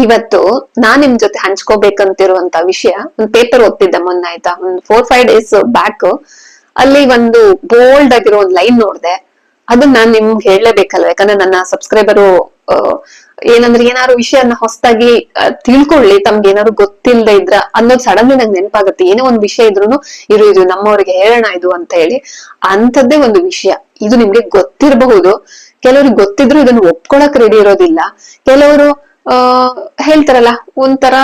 ಇವತ್ತು ನಾನ್ ನಿಮ್ ಜೊತೆ ಹಂಚ್ಕೋಬೇಕಂತಿರುವಂತ ವಿಷಯ, ಒಂದ್ ಪೇಪರ್ ಓದ್ತಿದ್ದೆ ಮೊನ್ನೆ ಆಯ್ತಾ, ಒಂದ್ 4-5 ಡೇಸ್ ಬ್ಯಾಕ್. ಅಲ್ಲಿ ಒಂದು ಬೋಲ್ಡ್ ಆಗಿರೋ ಒಂದ್ ಲೈನ್ ನೋಡ್ದೆ. ಅದನ್ನ ನಾನ್ ನಿಮ್ಗೆ ಹೇಳಲೇಬೇಕಲ್ವ, ಯಾಕಂದ್ರೆ ನನ್ನ ಸಬ್ಸ್ಕ್ರೈಬರು ಏನಂದ್ರೆ ಏನಾದ್ರು ವಿಷಯನ ಹೊಸದಾಗಿ ತಿಳ್ಕೊಳ್ಳಿ, ತಮ್ಗೆ ಏನಾದ್ರು ಗೊತ್ತಿಲ್ಲದೆ ಇದ್ರ ಅನ್ನೋದು ಸಡನ್ಲಿ ನಂಗೆ ನೆನಪಾಗುತ್ತೆ. ಏನೋ ಒಂದ್ ವಿಷಯ ಇದ್ರು ಇದು ನಮ್ಮವ್ರಿಗೆ ಹೇಳೋಣ ಇದು ಅಂತ ಹೇಳಿ. ಅಂಥದ್ದೇ ಒಂದು ವಿಷಯ ಇದು. ನಿಮ್ಗೆ ಗೊತ್ತಿರಬಹುದು, ಕೆಲವ್ರಿಗೆ ಗೊತ್ತಿದ್ರು ಇದನ್ನ ಒಪ್ಕೊಳಕ್ ರೆಡಿ ಇರೋದಿಲ್ಲ. ಕೆಲವರು ಹೇಳ್ತಾರಲ್ಲ, ಒಂಥರ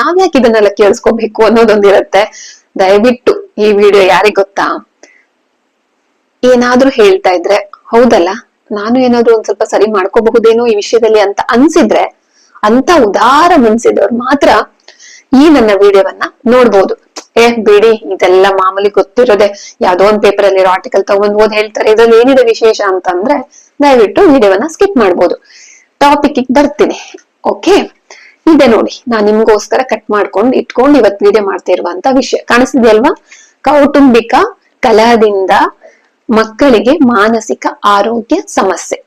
ನಾವ್ಯಾಕೆ ಇದನ್ನೆಲ್ಲ ಕೇಳಿಸ್ಕೋಬೇಕು ಅನ್ನೋದೊಂದಿರತ್ತೆ. ದಯವಿಟ್ಟು ಈ ವಿಡಿಯೋ ಯಾರಿಗ್ ಗೊತ್ತಾ, ಏನಾದ್ರೂ ಹೇಳ್ತಾ ಇದ್ರೆ ಹೌದಲ್ಲ, ನಾನು ಏನಾದ್ರು ಒಂದ್ ಸ್ವಲ್ಪ ಸರಿ ಮಾಡ್ಕೋಬಹುದೇನೋ ಈ ವಿಷಯದಲ್ಲಿ ಅಂತ ಅನ್ಸಿದ್ರೆ, ಅಂತ ಉದಾರ ಮನ್ಸಿದವ್ರು ಮಾತ್ರ ಈ ನನ್ನ ವಿಡಿಯೋವನ್ನ ನೋಡ್ಬೋದು. ಬಿಡಿ, ಇದೆಲ್ಲ ಮಾಮೂಲಿ ಗೊತ್ತಿರೋದೆ, ಯಾವ್ದೋ ಒಂದ್ ಪೇಪರ್ ಅಲ್ಲಿ ಇರೋ ಆರ್ಟಿಕಲ್ ತಗೊಂಡ್ ಓದ್ ಹೇಳ್ತಾರೆ, ಇದ್ರಲ್ಲಿ ಏನಿದೆ ವಿಶೇಷ ಅಂತಂದ್ರೆ ದಯವಿಟ್ಟು ವಿಡಿಯೋವನ್ನ ಸ್ಕಿಪ್ ಮಾಡ್ಬೋದು. ಟಾಪಿಕ್ ಬರ್ತೀನಿ. ಓಕೆ, ಇದೆ ನೋಡಿ, ನಾನ್ ನಿಮ್ಗೋಸ್ಕರ ಕಟ್ ಮಾಡ್ಕೊಂಡು ಇಟ್ಕೊಂಡು ಇವತ್ ವಿಡಿಯೋ ಮಾಡ್ತಾ ಇರುವಂತ ವಿಷಯ ಕಾಣಿಸ್ತಿದೆಯಲ್ವಾ? ಕೌಟುಂಬಿಕ ಕಲಹದಿಂದ ಮಕ್ಕಳಿಗೆ ಮಾನಸಿಕ ಆರೋಗ್ಯ ಸಮಸ್ಯೆ.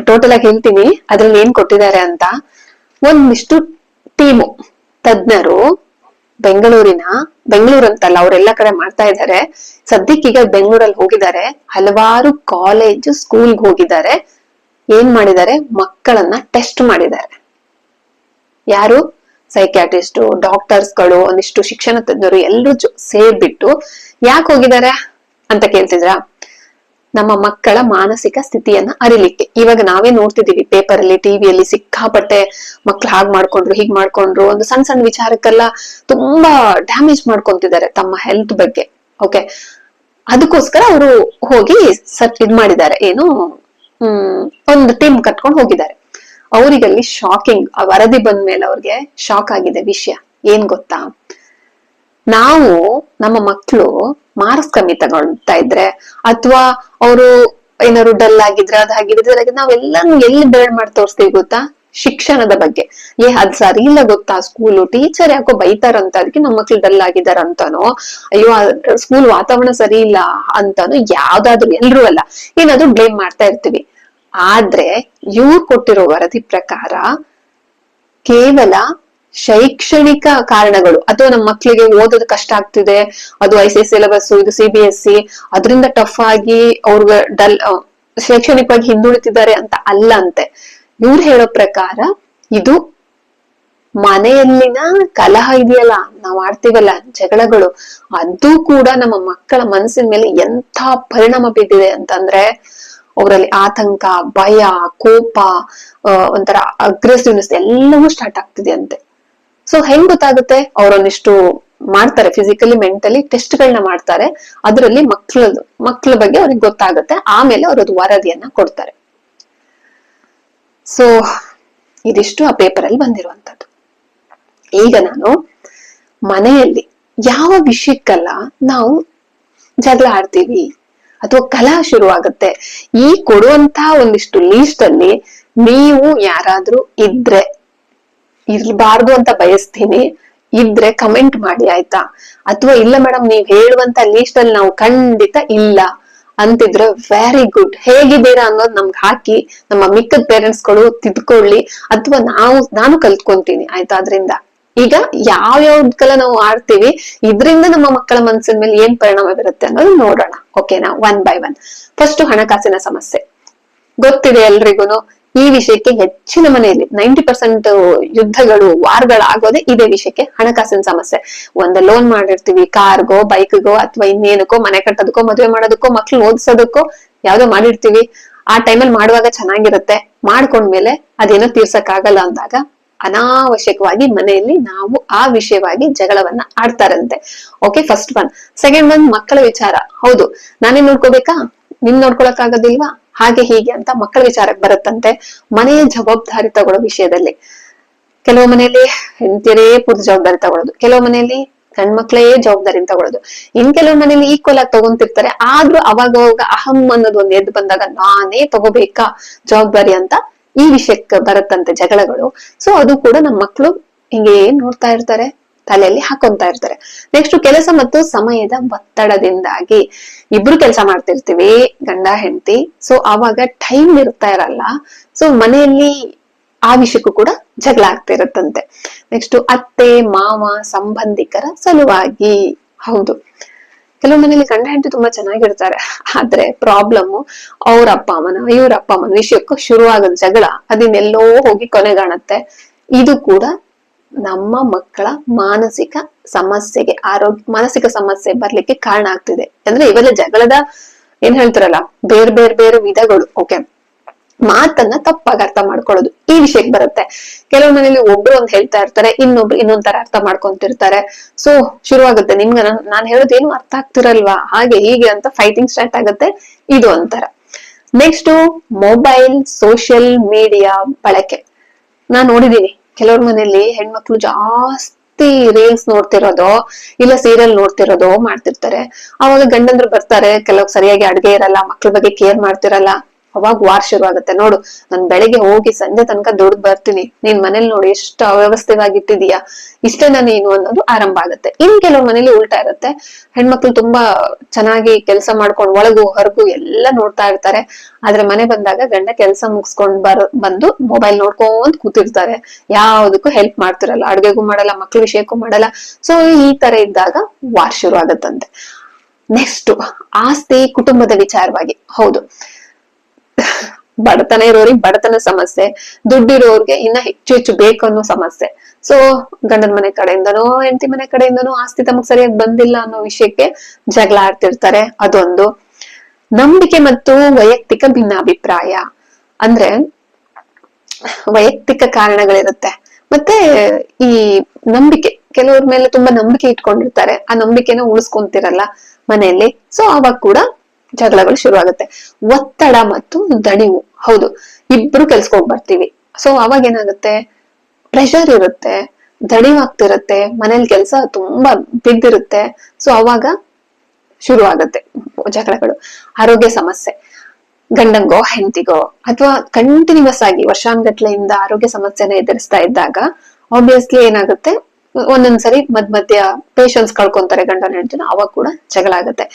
ಟೋಟಲ್ ಆಗಿ ಹೇಳ್ತೀನಿ ಅದ್ರಲ್ಲಿ ಏನ್ ಕೊಟ್ಟಿದ್ದಾರೆ ಅಂತ. ಒಂದಿಷ್ಟು ಟೀಮು ತಜ್ಞರು ಬೆಂಗಳೂರು ಅಂತಲ್ಲ, ಅವರೆಲ್ಲ ಕಡೆ ಮಾಡ್ತಾ ಇದ್ದಾರೆ. ಸದ್ಯಕ್ಕೀಗ ಬೆಂಗಳೂರಲ್ಲಿ ಹೋಗಿದ್ದಾರೆ, ಹಲವಾರು ಕಾಲೇಜು ಸ್ಕೂಲ್ಗೆ ಹೋಗಿದ್ದಾರೆ. ಏನ್ ಮಾಡಿದ್ದಾರೆ, ಮಕ್ಕಳನ್ನ ಟೆಸ್ಟ್ ಮಾಡಿದ್ದಾರೆ. ಯಾರು? ಸೈಕ್ಯಾಟ್ರಿಸ್ಟು, ಡಾಕ್ಟರ್ಸ್ಗಳು, ಒಂದಿಷ್ಟು ಶಿಕ್ಷಣ ತಜ್ಞರು ಎಲ್ಲರೂ ಸೇರ್ಬಿಟ್ಟು ಯಾಕೆ ಹೋಗಿದ್ದಾರೆ ಅಂತ ಕೇಳ್ತಿದ್ರ? ನಮ್ಮ ಮಕ್ಕಳ ಮಾನಸಿಕ ಸ್ಥಿತಿಯನ್ನ ಅರಿಲಿಕ್ಕೆ. ಇವಾಗ ನಾವೇ ನೋಡ್ತಿದೀವಿ ಪೇಪರ್ ಅಲ್ಲಿ, ಟಿವಿಯಲ್ಲಿ ಸಿಕ್ಕಾಪಟ್ಟೆ ಮಕ್ಳು ಹಾಗ್ ಮಾಡ್ಕೊಂಡ್ರು, ಹೀಗ್ ಮಾಡ್ಕೊಂಡ್ರು, ಒಂದು ಸಣ್ಣ ಸಣ್ಣ ವಿಚಾರಕ್ಕೆಲ್ಲ ತುಂಬಾ ಡ್ಯಾಮೇಜ್ ಮಾಡ್ಕೊಂತಿದ್ದಾರೆ ತಮ್ಮ ಹೆಲ್ತ್ ಬಗ್ಗೆ. ಓಕೆ, ಅದಕ್ಕೋಸ್ಕರ ಅವರು ಹೋಗಿ ಇದ್ ಮಾಡಿದ್ದಾರೆ, ಏನು ಒಂದು ಟೀಮ್ ಕಟ್ಕೊಂಡು ಹೋಗಿದ್ದಾರೆ. ಅವರಿಗಲ್ಲಿ ಶಾಕಿಂಗ್, ಆ ವರದಿ ಬಂದ್ಮೇಲೆ ಅವ್ರಿಗೆ ಶಾಕ್ ಆಗಿದೆ ವಿಷಯ. ಏನ್ ಗೊತ್ತಾ, ನಾವು ನಮ್ಮ ಮಕ್ಕಳು ಮಾರ್ಕ್ಸ್ ಕಮ್ಮಿ ತಗೊಳ್ತಾ ಇದ್ರೆ, ಅಥವಾ ಅವರು ಏನಾದ್ರು ಡಲ್ ಆಗಿದ್ರೆ, ಅದಾಗಿದ್ರೆ ನಾವೆಲ್ಲಾನು ಎಲ್ಲಿ ಬೆರಡ್ ಮಾಡಿ ತೋರಿಸ್ತೀವಿ ಗೊತ್ತಾ? ಶಿಕ್ಷಣದ ಬಗ್ಗೆ. ಅದ್ ಸರಿ ಇಲ್ಲ ಗೊತ್ತಾ, ಸ್ಕೂಲು ಟೀಚರ್ ಯಾಕೋ ಬೈತಾರಂತ, ಅದಕ್ಕೆ ನಮ್ಮ ಮಕ್ಳು ಡಲ್ ಆಗಿದಾರಂತಾನೋ, ಅಯ್ಯೋ ಸ್ಕೂಲ್ ವಾತಾವರಣ ಸರಿ ಇಲ್ಲ ಅಂತಾನೋ, ಯಾವ್ದಾದ್ರು, ಎಲ್ರೂ ಅಲ್ಲ, ಏನಾದ್ರು ಬ್ಲೇಮ್ ಮಾಡ್ತಾ ಇರ್ತೀವಿ. ಆದ್ರೆ ಇವ್ರು ಕೊಟ್ಟಿರೋ ವರದಿ ಪ್ರಕಾರ ಕೇವಲ ಶೈಕ್ಷಣಿಕ ಕಾರಣಗಳು, ಅಥವಾ ನಮ್ಮ ಮಕ್ಳಿಗೆ ಓದೋದು ಕಷ್ಟ ಆಗ್ತಿದೆ, ಅದು ICSE ಸಿಲೆಬಸ್, ಇದು CBSE, ಅದರಿಂದ ಟಫ್ ಆಗಿ ಅವ್ರಿಗೆ ಶೈಕ್ಷಣಿಕವಾಗಿ ಹಿಂದುಳಿತಿದ್ದಾರೆ ಅಂತ ಅಲ್ಲ ಅಂತೆ. ಇವ್ರು ಹೇಳೋ ಪ್ರಕಾರ ಇದು ಮನೆಯಲ್ಲಿನ ಕಲಹ ಇದೆಯಲ್ಲ, ನಾವ್ ಆಡ್ತೀವಲ್ಲ ಜಗಳಗಳು, ಅದು ಕೂಡ ನಮ್ಮ ಮಕ್ಕಳ ಮನಸ್ಸಿನ ಮೇಲೆ ಎಂಥ ಪರಿಣಾಮ ಬಿದ್ದಿದೆ ಅಂತಂದ್ರೆ, ಅವರಲ್ಲಿ ಆತಂಕ, ಭಯ, ಕೋಪ, ಒಂಥರ ಅಗ್ರೆಸಿವ್ನೆಸ್ ಎಲ್ಲವೂ ಸ್ಟಾರ್ಟ್ ಆಗ್ತಿದೆ ಅಂತೆ. ಸೊ ಹೆಂಗ್ ಗೊತ್ತಾಗುತ್ತೆ? ಅವರೊಂದಿಷ್ಟು ಮಾಡ್ತಾರೆ, ಫಿಸಿಕಲಿ ಮೆಂಟಲಿ ಟೆಸ್ಟ್ ಗಳನ್ನ ಮಾಡ್ತಾರೆ. ಅದರಲ್ಲಿ ಮಕ್ಕಳ ಬಗ್ಗೆ ಅವ್ರಿಗೆ ಗೊತ್ತಾಗುತ್ತೆ. ಆಮೇಲೆ ಅವ್ರದ್ದು ವರದಿಯನ್ನ ಕೊಡ್ತಾರೆ. ಸೊ ಇದಿಷ್ಟು ಆ ಪೇಪರ್ ಅಲ್ಲಿ ಬಂದಿರುವಂತದ್ದು. ಈಗ ನಾನು ಮನೆಯಲ್ಲಿ ಯಾವ ವಿಷಯಕ್ಕಲ್ಲ ನಾವು ಜಗಳ ಆಡ್ತೀವಿ ಅಥವಾ ಕಲಹ ಶುರುವಾಗುತ್ತೆ, ಈ ಕೊಡುವಂತ ಒಂದಿಷ್ಟು ಲೀಸ್ಟ್ ಅಲ್ಲಿ ನೀವು ಯಾರಾದ್ರೂ ಇದ್ರೆ, ಇರ್ಬಾರ್ದು ಅಂತ ಬಯಸ್ತೀನಿ, ಇದ್ರೆ ಕಮೆಂಟ್ ಮಾಡಿ ಆಯ್ತಾ? ಅಥವಾ ಇಲ್ಲ ಮೇಡಮ್, ನೀವ್ ಹೇಳುವಂತ ಲೀಸ್ಟ್ ಅಲ್ಲಿ ನಾವು ಖಂಡಿತ ಇಲ್ಲ ಅಂತಿದ್ರೆ ವೆರಿ ಗುಡ್, ಹೇಗಿದ್ದೀರಾ ಅನ್ನೋದು ನಮ್ಗೆ ಹಾಕಿ, ನಮ್ಮ ಮಿಕ್ಕದ ಪೇರೆಂಟ್ಸ್ ಗಳು ತಿದ್ಕೊಳ್ಳಿ, ಅಥವಾ ನಾನು ಕಲ್ತ್ಕೊಂತೀನಿ ಆಯ್ತಾ ಅದ್ರಿಂದ. ಈಗ ಯಾವ್ಯಾವ್ದಕ್ಕೆಲ್ಲ ನಾವು ಆಡ್ತೀವಿ, ಇದ್ರಿಂದ ನಮ್ಮ ಮಕ್ಕಳ ಮನಸ್ಸಿನ ಮೇಲೆ ಏನ್ ಪರಿಣಾಮ ಬೀರುತ್ತೆ ಅನ್ನೋದು ನೋಡೋಣ. ಓಕೆನಾ? 1 by 1. ಫಸ್ಟ್ ಹಣಕಾಸಿನ ಸಮಸ್ಯೆ. ಗೊತ್ತಿದೆ ಎಲ್ರಿಗೂನು, ಈ ವಿಷಯಕ್ಕೆ ಹೆಚ್ಚಿನ ಮನೆಯಲ್ಲಿ 90% ಯುದ್ಧಗಳು, ವಾರ್ಗಳಾಗೋದೇ ಇದೇ ವಿಷಯಕ್ಕೆ, ಹಣಕಾಸಿನ ಸಮಸ್ಯೆ. ಒಂದ್ ಲೋನ್ ಮಾಡಿರ್ತೀವಿ, ಕಾರ್ಗೋ, ಬೈಕ್ಗೋ, ಅಥವಾ ಇನ್ನೇನಕ್ಕೋ, ಮನೆ ಕಟ್ಟೋದಕ್ಕೋ, ಮದುವೆ ಮಾಡೋದಕ್ಕೋ, ಮಕ್ಳು ಓದಿಸೋದಕ್ಕೋ ಯಾವ್ದೋ ಮಾಡಿರ್ತೀವಿ. ಆ ಟೈಮಲ್ಲಿ ಮಾಡುವಾಗ ಚೆನ್ನಾಗಿರುತ್ತೆ, ಮಾಡ್ಕೊಂಡ್ಮೇಲೆ ಅದೇನೋ ತೀರ್ಸಕ್ ಆಗಲ್ಲ ಅಂದಾಗ ಅನಾವಶ್ಯಕವಾಗಿ ಮನೆಯಲ್ಲಿ ನಾವು ಆ ವಿಷಯವಾಗಿ ಜಗಳವನ್ನ ಆಡ್ತಾರಂತೆ. Okay, first one. Second one, ಮಕ್ಕಳ ವಿಚಾರ. ಹೌದು, ನಾನೇ ನೋಡ್ಕೋಬೇಕಾ, ನಿಮ್ ನೋಡ್ಕೊಳಕ್ ಆಗೋದಿಲ್ವಾ, ಹಾಗೆ ಹೀಗೆ ಅಂತ ಮಕ್ಕಳ ವಿಚಾರಕ್ಕೆ ಬರುತ್ತಂತೆ. ಮನೆಯ ಜವಾಬ್ದಾರಿ ತಗೊಳ್ಳೋ ವಿಷಯದಲ್ಲಿ ಕೆಲವು ಮನೆಯಲ್ಲಿ ಹೆಂಡತಿಯರೇ ಪೂರ್ತಿ ಜವಾಬ್ದಾರಿ ತಗೊಳ್ಳೋದು, ಕೆಲವು ಮನೆಯಲ್ಲಿ ಗಂಡ್ಮಕ್ಳೇ ಜವಾಬ್ದಾರಿ ತಗೊಳ್ಳೋದು, ಇನ್ ಕೆಲವು ಮನೇಲಿ ಈಕ್ವಲ್ ಆಗಿ ತಗೊಂತಿರ್ತಾರೆ. ಆದ್ರೂ ಅವಾಗ ಅಹಂ ಅನ್ನೋದು ಒಂದ್ ಎದ್ದು ಬಂದಾಗ ನಾನೇ ತಗೋಬೇಕಾ ಜವಾಬ್ದಾರಿ ಅಂತ ಈ ವಿಷಯಕ್ಕೆ ಬರುತ್ತಂತೆ ಜಗಳಗಳು. ಸೊ ಅದು ಕೂಡ ನಮ್ಮ ಮಕ್ಕಳು ಹಿಂಗೆ ನೋಡ್ತಾ ಇರ್ತಾರೆ, ತಲೆಯಲ್ಲಿ ಹಾಕೊಂತಾ ಇರ್ತಾರೆ. ನೆಕ್ಸ್ಟ್, ಕೆಲಸ ಮತ್ತು ಸಮಯದ ಒತ್ತಡದಿಂದಾಗಿ ಇಬ್ರು ಕೆಲಸ ಮಾಡ್ತಿರ್ತೀವಿ, ಗಂಡ ಹೆಂಡತಿ. ಸೊ ಆವಾಗ ಟೈಮ್ ಇರ್ತಾ ಇರಲ್ಲ. ಸೊ ಮನೆಯಲ್ಲಿ ಆ ವಿಷಯಕ್ಕೂ ಕೂಡ ಜಗಳ ಆಗ್ತಿರತ್ತಂತೆ. ನೆಕ್ಸ್ಟ್ ಅತ್ತೆ ಮಾವ ಸಂಬಂಧಿಕರ ಸಲುವಾಗಿ. ಹೌದು, ಕೆಲವು ಮನೇಲಿ ಗಂಡ ಹೆಂಡತಿ ತುಂಬಾ ಚೆನ್ನಾಗಿರ್ತಾರೆ, ಆದ್ರೆ ಪ್ರಾಬ್ಲಮ್ ಅವ್ರ ಅಪ್ಪ ಅಮ್ಮನ ಇವ್ರ ಅಪ್ಪ ಅಮ್ಮನ ವಿಷಯಕ್ಕೂ ಶುರುವಾಗದ ಜಗಳ ಅದಿನ್ನೆಲ್ಲೋ ಹೋಗಿ ಕೊನೆಗಾಣತ್ತೆ. ಇದು ಕೂಡ ನಮ್ಮ ಮಕ್ಕಳ ಮಾನಸಿಕ ಸಮಸ್ಯೆಗೆ ಮಾನಸಿಕ ಸಮಸ್ಯೆ ಬರ್ಲಿಕ್ಕೆ ಕಾರಣ ಆಗ್ತಿದೆ. ಅಂದ್ರೆ ಇವೆಲ್ಲ ಜಗಳದ ಏನ್ ಹೇಳ್ತಾರಲ್ಲ, ಬೇರೆ ವಿಧಗಳು. ಓಕೆ, ಮಾತನ್ನ ತಪ್ಪಾಗಿ ಅರ್ಥ ಮಾಡ್ಕೊಳ್ಳೋದು ಈ ವಿಷಯಕ್ಕೆ ಬರುತ್ತೆ. ಕೆಲವು ಮನೇಲಿ ಒಬ್ರು ಒಂದ್ ಹೇಳ್ತಾ ಇರ್ತಾರೆ, ಇನ್ನೊಬ್ರು ಇನ್ನೊಂದ್ ತರ ಅರ್ಥ ಮಾಡ್ಕೊಂತಿರ್ತಾರೆ. ಸೊ ಶುರುವಾಗುತ್ತೆ, ನಿಮ್ಗೆ ನಾನ್ ಹೇಳೋದು ಏನು ಅರ್ಥ ಆಗ್ತಿರಲ್ವಾ, ಹಾಗೆ ಹೀಗೆ ಅಂತ ಫೈಟಿಂಗ್ ಸ್ಟಾರ್ಟ್ ಆಗುತ್ತೆ. ಇದು ಒಂಥರ. ನೆಕ್ಸ್ಟ್ ಮೊಬೈಲ್ ಸೋಷಿಯಲ್ ಮೀಡಿಯಾ ಬಳಕೆ. ನಾನ್ ನೋಡಿದೀನಿ ಕೆಲವ್ರ ಮನೇಲಿ ಹೆಣ್ಮಕ್ಳು ಜಾಸ್ತಿ ರೀಲ್ಸ್ ನೋಡ್ತಿರೋದೋ ಇಲ್ಲ ಸೀರಿಯಲ್ ನೋಡ್ತಿರೋದೋ ಮಾಡ್ತಿರ್ತಾರೆ. ಅವಾಗ ಗಂಡಂದ್ರು ಬರ್ತಾರೆ, ಕೆಲವ್ ಸರಿಯಾಗಿ ಅಡ್ಗೆ ಇರಲ್ಲ, ಮಕ್ಳ ಬಗ್ಗೆ ಕೇರ್ ಮಾಡ್ತಿರಲ್ಲ. ಅವಾಗ ವಾರ್ ಶುರು ಆಗುತ್ತೆ. ನೋಡು, ನಾನ್ ಬೆಳಿಗ್ಗೆ ಹೋಗಿ ಸಂಜೆ ತನಕ ದುಡ್ದು ಬರ್ತೀನಿ, ನೀನ್ ಮನೇಲಿ ನೋಡಿ ಎಷ್ಟು ಅವ್ಯವಸ್ಥೆವಾಗಿಟ್ಟಿದೀಯಾ, ಇಷ್ಟೇನ ನೀನು ಅನ್ನೋದು ಆರಂಭ ಆಗುತ್ತೆ. ಇನ್ ಕೆಲವ್ ಮನೇಲಿ ಉಲ್ಟಾ ಇರುತ್ತೆ, ಹೆಣ್ಮಕ್ಳು ತುಂಬಾ ಚೆನ್ನಾಗಿ ಕೆಲಸ ಮಾಡ್ಕೊಂಡು ಒಳಗು ಹೊರಗು ಎಲ್ಲ ನೋಡ್ತಾ ಇರ್ತಾರೆ. ಆದ್ರೆ ಮನೆ ಬಂದಾಗ ಗಂಡ ಕೆಲಸ ಮುಗಿಸ್ಕೊಂಡ್ ಬಂದು ಮೊಬೈಲ್ ನೋಡ್ಕೊಂಡ್ ಕೂತಿರ್ತಾರೆ, ಯಾವ್ದಕ್ಕೂ ಹೆಲ್ಪ್ ಮಾಡ್ತಿರಲ್ಲ, ಅಡ್ಗೆಗೂ ಮಾಡಲ್ಲ, ಮಕ್ಳ ವಿಷಯಕ್ಕೂ ಮಾಡಲ್ಲ. ಸೊ ಈ ತರ ಇದ್ದಾಗ ವಾರ್ ಶುರು ಆಗತ್ತಂತೆ. ನೆಕ್ಸ್ಟ್ ಆಸ್ತಿ ಕುಟುಂಬದ ವಿಚಾರವಾಗಿ. ಹೌದು, ಬಡತನ ಇರೋರಿಗೆ ಬಡತನ ಸಮಸ್ಯೆ, ದುಡ್ಡಿರೋರ್ಗೆ ಇನ್ನ ಹೆಚ್ಚು ಬೇಕು ಅನ್ನೋ ಸಮಸ್ಯೆ. ಸೊ ಗಂಡನ ಮನೆ ಕಡೆಯಿಂದನೋ ಹೆಂಡತಿ ಮನೆ ಕಡೆಯಿಂದನೋ ಆಸ್ತಿ ತಮಗ್ ಸರಿಯಾಗಿ ಬಂದಿಲ್ಲ ಅನ್ನೋ ವಿಷಯಕ್ಕೆ ಜಗಳ ಆಡ್ತಿರ್ತಾರೆ. ಅದೊಂದು. ನಂಬಿಕೆ ಮತ್ತು ವೈಯಕ್ತಿಕ ಭಿನ್ನಾಭಿಪ್ರಾಯ. ಅಂದ್ರೆ ವೈಯಕ್ತಿಕ ಕಾರಣಗಳಿರುತ್ತೆ, ಮತ್ತೆ ಈ ನಂಬಿಕೆ, ಕೆಲವ್ರ ಮೇಲೆ ತುಂಬಾ ನಂಬಿಕೆ ಇಟ್ಕೊಂಡಿರ್ತಾರೆ, ಆ ನಂಬಿಕೆನ ಉಳಿಸ್ಕೊಂತಿರಲ್ಲ ಮನೆಯಲ್ಲಿ. ಸೊ ಅವಾಗ ಕೂಡ ಜಗಳಗಳು ಶುರು ಆಗುತ್ತೆ. ಒತ್ತಡ ಮತ್ತು ದಣಿವು. ಹೌದು, ಇಬ್ರು ಕೆಲ್ಸಕ್ಕೆ ಹೋಗಿ ಬರ್ತೀವಿ. ಸೊ ಅವಾಗ ಏನಾಗುತ್ತೆ, ಪ್ರೆಷರ್ ಇರುತ್ತೆ, ದಣಿವಾಗ್ತಿರುತ್ತೆ, ಮನೇಲಿ ಕೆಲಸ ತುಂಬಾ ಬಿದ್ದಿರುತ್ತೆ. ಸೊ ಅವಾಗ ಶುರು ಆಗತ್ತೆ ಜಗಳಗಳು. ಆರೋಗ್ಯ ಸಮಸ್ಯೆ, ಗಂಡಂಗೋ ಹೆಂಡತಿಗೋ ಅಥವಾ ಕಂಟಿನ್ಯೂಸ್ ಆಗಿ ವರ್ಷಾನ್ಗಟ್ಲೆಯಿಂದ ಆರೋಗ್ಯ ಸಮಸ್ಯೆನ ಎದುರಿಸ್ತಾ ಇದ್ದಾಗ ಆಬ್ವಿಯಸ್ಲಿ ಏನಾಗುತ್ತೆ, ಒಂದೊಂದ್ಸರಿ ಮಧ್ಯ ಪೇಶನ್ಸ್ ಕಳ್ಕೊಂತಾರೆ ಗಂಡನ ಹೆಂಡತಿನ, ಅವಾಗ ಕೂಡ ಜಗಳ ಆಗತ್ತೆ.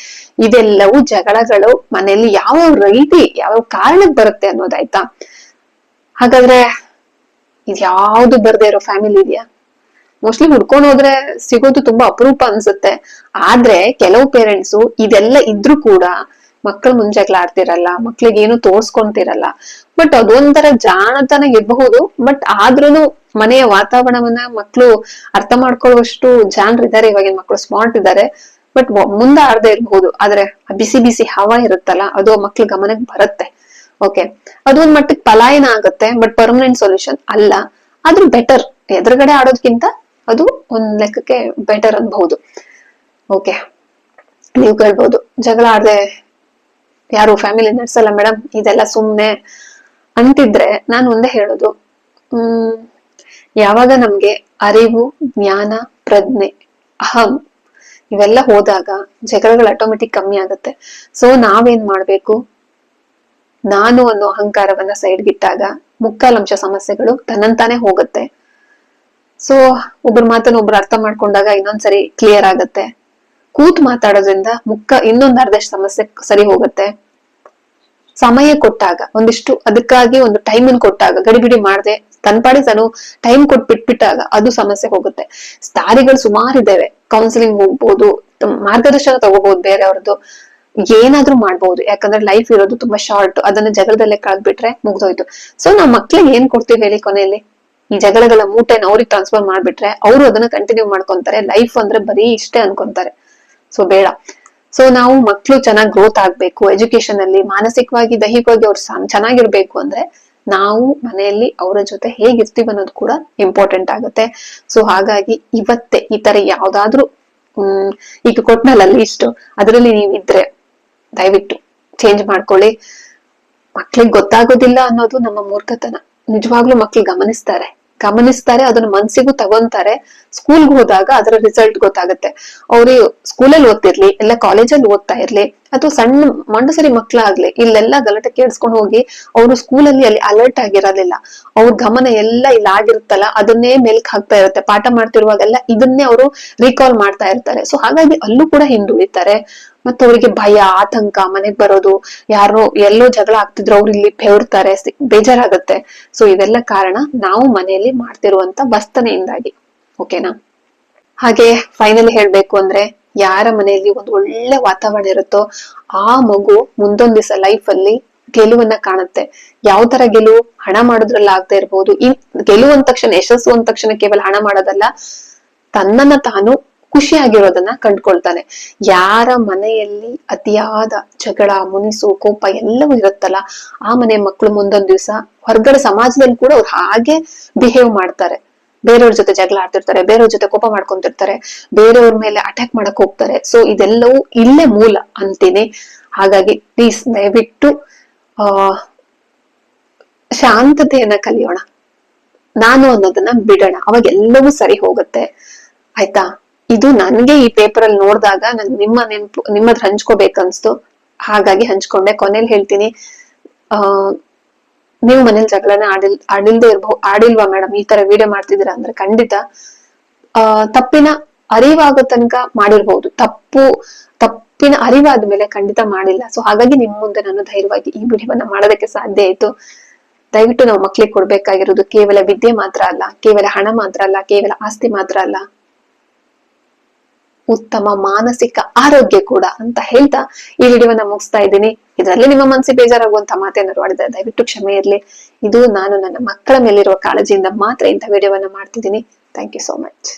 ಇದೆಲ್ಲವೂ ಜಗಳಗಳು ಮನೆಯಲ್ಲಿ ಯಾವ ರೀತಿ ಯಾವ ಕಾರಣಕ್ಕೆ ಬರುತ್ತೆ ಅನ್ನೋದಾಯ್ತಾ. ಹಾಗಾದ್ರೆ ಇದ್ಯಾವ್ದು ಬರ್ದೇ ಇರೋ ಫ್ಯಾಮಿಲಿ ಇದೆಯಾ? ಮೋಸ್ಟ್ಲಿ ಹುಡ್ಕೊಂಡು ಹೋದ್ರೆ ಸಿಗೋದು ತುಂಬಾ ಅಪರೂಪ ಅನ್ಸುತ್ತೆ. ಆದ್ರೆ ಕೆಲವು ಪೇರೆಂಟ್ಸು ಇದೆಲ್ಲ ಇದ್ರೂ ಕೂಡ ಮಕ್ಕಳು ಮುಂಜಾಗ್ಲ ಆಡ್ತಿರಲ್ಲ, ಮಕ್ಳಿಗೆ ಏನು ತೋರ್ಸ್ಕೊಂತಿರಲ್ಲ. ಬಟ್ ಅದೊಂಥರ ಜಾಣತನ ಇರಬಹುದು, ಬಟ್ ಆದ್ರೂನು ಮನೆಯ ವಾತಾವರಣವನ್ನ ಮಕ್ಳು ಅರ್ಥ ಮಾಡ್ಕೊಳ್ಳುವಷ್ಟು ಜಾಣರಿದ್ದಾರೆ, ಇವಾಗಿನ ಮಕ್ಳು ಸ್ಮಾರ್ಟ್ ಇದ್ದಾರೆ. ಬಟ್ ಮುಂದೆ ಆಡದೆ ಇರಬಹುದು, ಆದ್ರೆ ಬಿಸಿ ಬಿಸಿ ಹವಾ ಇರುತ್ತಲ್ಲ, ಅದು ಮಕ್ಳ ಗಮನಕ್ಕೆ ಬರುತ್ತೆ. ಓಕೆ, ಅದೊಂದ್ ಮಟ್ಟಕ್ಕೆ ಪಲಾಯನ ಆಗುತ್ತೆ, ಬಟ್ ಪರ್ಮನೆಂಟ್ ಸೊಲ್ಯೂಷನ್ ಅಲ್ಲ. ಆದ್ರೂ ಬೆಟರ್, ಎದುರುಗಡೆ ಆಡೋದ್ಕಿಂತ ಅದು ಒಂದ್ ಲೆಕ್ಕಕ್ಕೆ ಬೆಟರ್ ಅನ್ಬಹುದು. ಓಕೆ, ನೀವು ಕೇಳ್ಬೋದು, ಜಗಳ ಆಡದೆ ಯಾರು ಫ್ಯಾಮಿಲಿ ನಡ್ಸಲ್ಲ ಮೇಡಮ್, ಇದೆಲ್ಲ ಸುಮ್ನೆ ಅಂತಿದ್ರೆ ನಾನು ಒಂದೇ ಹೇಳೋದು, ಯಾವಾಗ ನಮ್ಗೆ ಅರಿವು, ಜ್ಞಾನ, ಪ್ರಜ್ಞೆ, ಅಹಂ ಇವೆಲ್ಲ ಹೋದಾಗ ಜಗಳಗಳು ಆಟೋಮೆಟಿಕ್ ಕಮ್ಮಿ ಆಗುತ್ತೆ. ಸೊ ನಾವೇನ್ ಮಾಡ್ಬೇಕು, ನಾನು ಅನ್ನೋ ಅಹಂಕಾರವನ್ನ ಸೈಡ್ಗಿಟ್ಟಾಗ ಮುಕ್ಕಾಲಂಶ ಸಮಸ್ಯೆಗಳು ತನ್ನಂತಾನೆ ಹೋಗುತ್ತೆ. ಸೊ ಒಬ್ರ ಮಾತನ್ನ ಒಬ್ರು ಅರ್ಥ ಮಾಡ್ಕೊಂಡಾಗ ಇನ್ನೊಂದ್ಸರಿ ಕ್ಲಿಯರ್ ಆಗತ್ತೆ. ಕೂತ್ ಮಾತಾಡೋದ್ರಿಂದ ಇನ್ನೊಂದ್ ಅರ್ಧಷ್ಟು ಸಮಸ್ಯೆ ಸರಿ ಹೋಗುತ್ತೆ. ಸಮಯ ಕೊಟ್ಟಾಗ, ಒಂದಿಷ್ಟು ಅದಕ್ಕಾಗಿ ಒಂದು ಟೈಮ್ ಕೊಟ್ಟಾಗ, ಗಡಿಬಿಡಿ ಮಾಡದೆ ತನ್ಪಾಡಿ ತಾನು ಟೈಮ್ ಕೊಟ್ಟು ಬಿಟ್ಬಿಟ್ಟಾಗ ಅದು ಸಮಸ್ಯೆ ಹೋಗುತ್ತೆ. ದಾರಿಗಳು ಸುಮಾರಿದ್ದೇವೆ, ಕೌನ್ಸಿಲಿಂಗ್ ಹೋಗ್ಬೋದು, ಮಾರ್ಗದರ್ಶನ ತಗೋಬಹುದು, ಬೇರೆಯವ್ರದ್ದು ಏನಾದ್ರೂ ಮಾಡ್ಬೋದು. ಯಾಕಂದ್ರೆ ಲೈಫ್ ಇರೋದು ತುಂಬಾ ಶಾರ್ಟ್, ಅದನ್ನ ಜಗಳದಲ್ಲೇ ಕಳೆದ್ಬಿಟ್ರೆ ಮುಗ್ದೋಯ್ತು. ಸೊ ನಾವ್ ಮಕ್ಳಿಗೆ ಏನ್ ಕೊಡ್ತೀವಿ ಹೇಳಿ, ಕೊನೆಯಲ್ಲಿ ಈ ಜಗಳಗಳ ಮೂಟೆನ ಅವ್ರಿಗೆ ಟ್ರಾನ್ಸ್ಫರ್ ಮಾಡ್ಬಿಟ್ರೆ ಅವರು ಅದನ್ನ ಕಂಟಿನ್ಯೂ ಮಾಡ್ಕೊಂತಾರೆ. ಲೈಫ್ ಅಂದ್ರೆ ಬರೀ ಇಷ್ಟೇ ಅನ್ಕೊಂತಾರೆ. ಸೊ ಬೇಡ. ಸೊ ನಾವು ಮಕ್ಳು ಚೆನ್ನಾಗಿ ಗ್ರೋತ್ ಆಗ್ಬೇಕು, ಎಜುಕೇಶನ್ ಅಲ್ಲಿ ಮಾನಸಿಕವಾಗಿ ದೈಹಿಕವಾಗಿ ಅವ್ರು ಚೆನ್ನಾಗಿರ್ಬೇಕು ಅಂದ್ರೆ ನಾವು ಮನೆಯಲ್ಲಿ ಅವರ ಜೊತೆ ಹೇಗಿರ್ತೀವಿ ಅನ್ನೋದು ಕೂಡ ಇಂಪಾರ್ಟೆಂಟ್ ಆಗುತ್ತೆ. ಸೊ ಹಾಗಾಗಿ ಇವತ್ತೇ ಈ ತರ ಯಾವ್ದಾದ್ರು ಈಗ ಕೊಟ್ನಲ್ಲ ಲಿಸ್ಟ್, ಅದರಲ್ಲಿ ನೀವಿದ್ರೆ ದಯವಿಟ್ಟು ಚೇಂಜ್ ಮಾಡ್ಕೊಳ್ಳಿ. ಮಕ್ಳಿಗೆ ಗೊತ್ತಾಗೋದಿಲ್ಲ ಅನ್ನೋದು ನಮ್ಮ ಮೂರ್ಖತನ. ನಿಜವಾಗ್ಲೂ ಮಕ್ಳು ಗಮನಿಸ್ತಾರೆ, ಅದನ್ನ ಮನ್ಸಿಗೂ ತಗೊಂತಾರೆ. ಸ್ಕೂಲ್ಗೆ ಹೋದಾಗ ಅದರ ರಿಸಲ್ಟ್ ಗೊತ್ತಾಗುತ್ತೆ. ಅವ್ರು ಸ್ಕೂಲಲ್ಲಿ ಓದ್ತಿರ್ಲಿ, ಇಲ್ಲ ಕಾಲೇಜಲ್ಲಿ ಓದ್ತಾ ಇರ್ಲಿ, ಅಥವಾ ಸಣ್ಣ ಮೊಂಡಸರಿ ಮಕ್ಳಾಗ್ಲಿ, ಇಲ್ಲೆಲ್ಲ ಗಲಾಟೆ ಕೇಳಿಸ್ಕೊಂಡು ಹೋಗಿ ಅವರು ಸ್ಕೂಲಲ್ಲಿ ಅಲ್ಲಿ ಅಲರ್ಟ್ ಆಗಿರೋದಿಲ್ಲ. ಅವ್ರ ಗಮನ ಎಲ್ಲ ಇಲ್ಲಿ ಆಗಿರುತ್ತಲ್ಲ, ಅದನ್ನೇ ಮೆಲ್ಕ್ ಹಾಕ್ತಾ ಇರುತ್ತೆ. ಪಾಠ ಮಾಡ್ತಿರುವಾಗೆಲ್ಲ ಇದನ್ನೇ ಅವರು ರೀಕಾಲ್ ಮಾಡ್ತಾ ಇರ್ತಾರೆ. ಸೊ ಹಾಗಾಗಿ ಅಲ್ಲೂ ಕೂಡ ಹಿಂದುಳಿತಾರೆ. ಮತ್ತೆ ಅವರಿಗೆ ಭಯ, ಆತಂಕ, ಮನೆಗ್ ಬರೋದು, ಯಾರೋ ಎಲ್ಲೋ ಜಗಳ ಆಗ್ತಿದ್ರು ಅವ್ರು ಇಲ್ಲಿ ಬೆವರ್ತಾರೆ, ಬೇಜಾರಾಗತ್ತೆ. ಸೊ ಇದೆಲ್ಲ ಕಾರಣ ನಾವು ಮನೆಯಲ್ಲಿ ಮಾಡ್ತಿರುವಂತ ವರ್ತನೆಯಿಂದಾಗಿ. ಓಕೆನಾ? ಹಾಗೆ ಫೈನಲಿ ಹೇಳ್ಬೇಕು ಅಂದ್ರೆ, ಯಾರ ಮನೆಯಲ್ಲಿ ಒಂದು ಒಳ್ಳೆ ವಾತಾವರಣ ಇರುತ್ತೋ ಆ ಮಗು ಮುಂದೊಂದ್ ದಿವಸ ಲೈಫ್ ಅಲ್ಲಿ ಗೆಲುವನ್ನ ಕಾಣುತ್ತೆ. ಯಾವ ತರ ಗೆಲುವು? ಹಣ ಮಾಡೋದ್ರಲ್ಲಿ ಆಗ್ತಾ ಇರ್ಬೋದು. ಈ ಗೆಲುವು ಅಂದ ತಕ್ಷಣ, ಯಶಸ್ಸು ಅಂದ ತಕ್ಷಣ ಕೇವಲ ಹಣ ಮಾಡೋದಲ್ಲ, ತನ್ನನ್ನ ತಾನು ಖುಷಿಯಾಗಿರೋದನ್ನ ಕಂಡ್ಕೊಳ್ತಾನೆ. ಯಾರ ಮನೆಯಲ್ಲಿ ಅತಿಯಾದ ಜಗಳ, ಮುನಿಸು, ಕೋಪ ಎಲ್ಲವೂ ಇರುತ್ತಲ್ಲ, ಆ ಮನೆ ಮಕ್ಕಳು ಮುಂದೊಂದ್ ದಿವ್ಸ ಹೊರಗಡೆ ಸಮಾಜದಲ್ಲಿ ಕೂಡ ಅವ್ರು ಹಾಗೆ ಬಿಹೇವ್ ಮಾಡ್ತಾರೆ. ಬೇರೆಯವ್ರ ಜೊತೆ ಜಗಳ ಆಡ್ತಿರ್ತಾರೆ, ಬೇರೆಯವ್ರ ಜೊತೆ ಕೋಪ ಮಾಡ್ಕೊಂತಿರ್ತಾರೆ, ಬೇರೆಯವ್ರ ಮೇಲೆ ಅಟ್ಯಾಕ್ ಮಾಡಕ್ ಹೋಗ್ತಾರೆ. ಸೊ ಇದೆಲ್ಲವೂ ಇಲ್ಲೇ ಮೂಲ ಅಂತೀನಿ. ಹಾಗಾಗಿ ಪ್ಲೀಸ್ ದಯವಿಟ್ಟು ಶಾಂತತೆಯನ್ನ ಕಲಿಯೋಣ, ನಾನು ಅನ್ನೋದನ್ನ ಬಿಡೋಣ, ಅವಾಗ ಎಲ್ಲವೂ ಸರಿ ಹೋಗುತ್ತೆ. ಆಯ್ತಾ? ಇದು ನನ್ಗೆ ಈ ಪೇಪರ್ ಅಲ್ಲಿ ನೋಡಿದಾಗ ನನ್ ನಿಮ್ಮದ್ ಹಂಚ್ಕೋಬೇಕನ್ಸ್ತು, ಹಾಗಾಗಿ ಹಂಚ್ಕೊಂಡೆ. ಕೊನೆಯಲ್ಲಿ ಹೇಳ್ತೀನಿ, ನೀವು ಮನೇಲಿ ಜಗಳನ ಆಡಿಲ್ವಾ ಮೇಡಮ್, ಈ ತರ ವಿಡಿಯೋ ಮಾಡ್ತಿದ್ದೀರಾ ಅಂದ್ರೆ ಖಂಡಿತ ತಪ್ಪಿನ ಅರಿವಾಗೋ ತನಕ ಮಾಡಿರ್ಬಹುದು. ತಪ್ಪಿನ ಅರಿವಾದ್ಮೇಲೆ ಖಂಡಿತ ಮಾಡಿಲ್ಲ. ಸೊ ಹಾಗಾಗಿ ನಿಮ್ ಮುಂದೆ ನಾನು ಧೈರ್ಯವಾಗಿ ಈ ವಿಡಿಯೋವನ್ನ ಮಾಡೋದಕ್ಕೆ ಸಾಧ್ಯ ಆಯ್ತು. ದಯವಿಟ್ಟು ನಾವು ಮಕ್ಳಿಗೆ ಕೊಡ್ಬೇಕಾಗಿರೋದು ಕೇವಲ ವಿದ್ಯೆ ಮಾತ್ರ ಅಲ್ಲ, ಕೇವಲ ಹಣ ಮಾತ್ರ ಅಲ್ಲ, ಕೇವಲ ಆಸ್ತಿ ಮಾತ್ರ ಅಲ್ಲ, ಉತ್ತಮ ಮಾನಸಿಕ ಆರೋಗ್ಯ ಕೂಡ ಅಂತ ಹೇಳ್ತಾ ಈ ವಿಡಿಯೋವನ್ನ ಮುಗಿಸ್ತಾ ಇದ್ದೀನಿ. ಇದರಲ್ಲಿ ನಿಮ್ಮ ಮನಸ್ಸಿಗೆ ಬೇಜಾರಾಗುವಂತ ಮಾತೇನಾದ್ರು ಮಾಡಿದ್ರೆ ದಯವಿಟ್ಟು ಕ್ಷಮೆ ಇರ್ಲಿ. ಇದು ನಾನು ನನ್ನ ಮಕ್ಕಳ ಮೇಲಿರುವ ಕಾಳಜಿಯಿಂದ ಮಾತ್ರ ಇಂಥ ವಿಡಿಯೋವನ್ನ ಮಾಡ್ತಿದ್ದೀನಿ. Thank you so much.